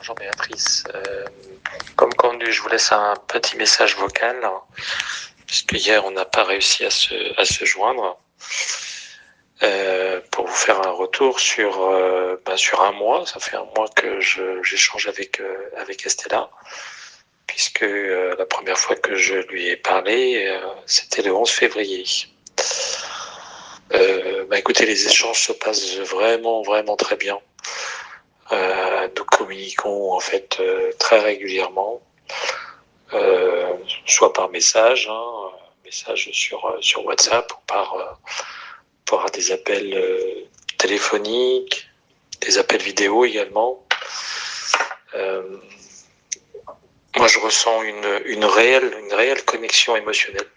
bonjour Béatrice. Comme convenu, je vous laisse un petit message vocal, puisque hier on n'a pas réussi à se joindre, pour vous faire un retour sur un mois. Ça fait un mois que j'échange avec Estella, puisque la première fois que je lui ai parlé, c'était le 11 février. Écoutez, les échanges se passent vraiment, vraiment très bien. Nous communiquons en fait très régulièrement, soit par message, message sur WhatsApp, ou par des appels téléphoniques, des appels vidéo également. Moi, je ressens une réelle connexion émotionnelle.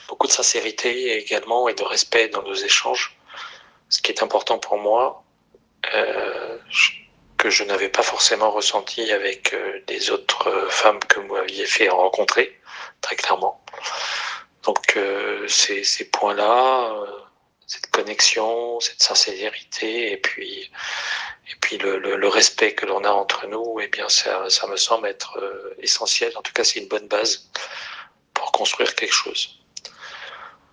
Beaucoup de sincérité également et de respect dans nos échanges, ce qui est important pour moi, que je n'avais pas forcément ressenti avec les autres femmes que vous m'aviez fait rencontrer, très clairement. Donc ces points-là, cette connexion, cette sincérité, et puis le respect que l'on a entre nous, eh bien ça me semble être essentiel. En tout cas, c'est une bonne base pour construire quelque chose.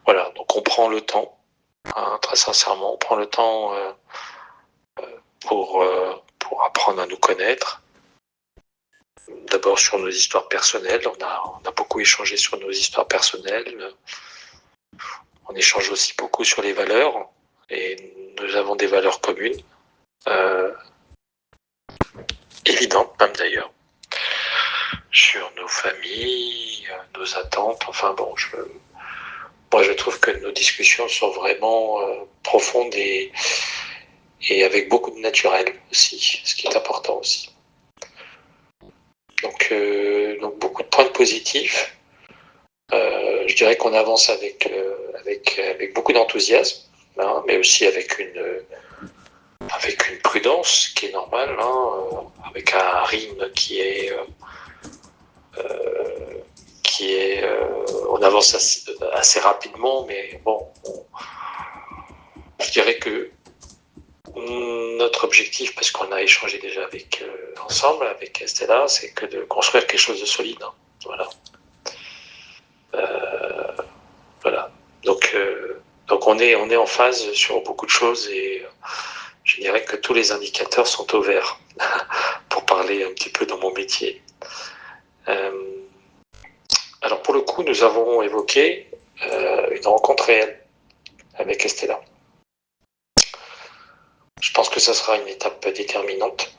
Voilà, donc on prend le temps, très sincèrement, on prend le temps pour apprendre à nous connaître. D'abord sur nos histoires personnelles, on a beaucoup échangé sur nos histoires personnelles. On échange aussi beaucoup sur les valeurs, et nous avons des valeurs communes, évidentes même d'ailleurs, sur nos familles, nos attentes. Enfin bon, moi je trouve que nos discussions sont vraiment profondes et avec beaucoup de naturel aussi, ce qui est important aussi. Donc beaucoup de points positifs. Je dirais qu'on avance avec beaucoup d'enthousiasme, mais aussi avec une prudence qui est normale, avec un rythme qui est on avance assez rapidement, mais bon, je dirais que notre objectif, parce qu'on a échangé déjà ensemble avec Estella, c'est que de construire quelque chose de solide. Voilà. Voilà. Donc on est en phase sur beaucoup de choses, et je dirais que tous les indicateurs sont au vert, pour parler un petit peu dans mon métier. Alors pour le coup, nous avons évoqué une rencontre réelle avec Estella. Je pense que ça sera une étape déterminante.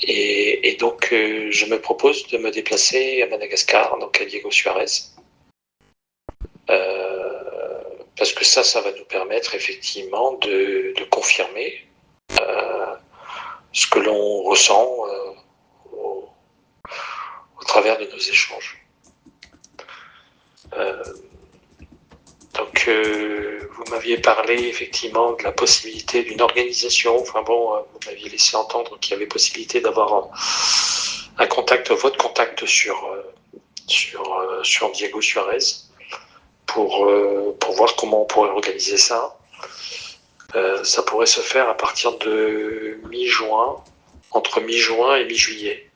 Et donc, je me propose de me déplacer à Madagascar, donc à Diego Suarez. Parce que ça va nous permettre effectivement de confirmer ce que l'on ressent au travers de nos échanges. Donc, vous m'aviez parlé effectivement de la possibilité d'une organisation. Enfin bon, vous m'aviez laissé entendre qu'il y avait possibilité d'avoir votre contact sur Diego Suarez, pour voir comment on pourrait organiser ça. Ça pourrait se faire à partir de entre mi-juin et mi-juillet.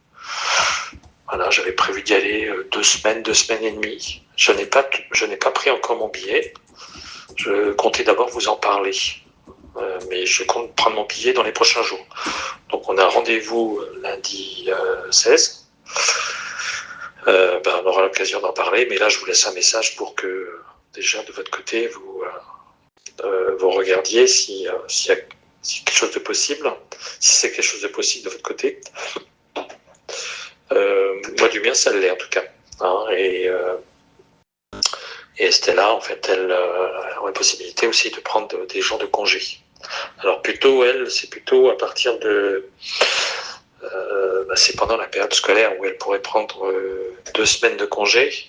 Voilà, j'avais prévu d'y aller 2 semaines et demie. Je n'ai pas pris encore mon billet. Je comptais d'abord vous en parler, mais je compte prendre mon billet dans les prochains jours. Donc on a rendez-vous lundi 16. On aura l'occasion d'en parler, mais là je vous laisse un message pour que déjà de votre côté vous regardiez s'il y a quelque chose de possible, si c'est quelque chose de possible de votre côté. Moi du mien ça l'est en tout cas, et Estella, en fait, elle a une possibilité aussi de prendre des jours de congé. Alors c'est plutôt à partir de c'est pendant la période scolaire où elle pourrait prendre 2 semaines de congé.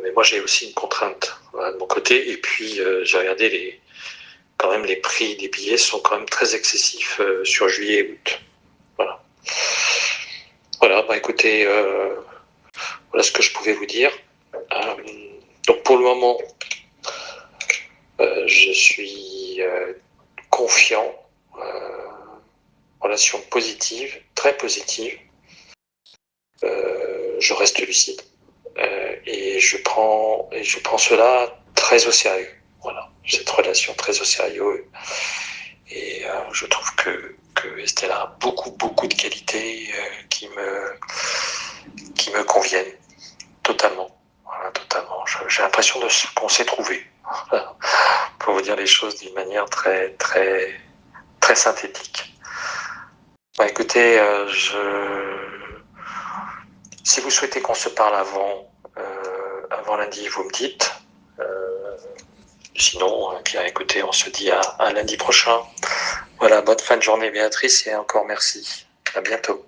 Mais moi j'ai aussi une contrainte de mon côté, et puis j'ai regardé quand même les prix des billets sont quand même très excessifs sur juillet et août. Voilà, écoutez, voilà ce que je pouvais vous dire. Donc pour le moment, je suis suis confiant, relation positive, très positive. Je reste lucide et je prends cela très au sérieux. Voilà, cette relation très au sérieux. Et je trouve que Estelle a beaucoup de qualités qui me conviennent totalement. Voilà, totalement. J'ai l'impression qu'on s'est trouvé. Voilà. Pour vous dire les choses d'une manière très synthétique. Bah, écoutez, si vous souhaitez qu'on se parle avant lundi, vous me dites. Sinon, bien écoutez, on se dit à lundi prochain. Voilà, bonne fin de journée Béatrice et encore merci. À bientôt.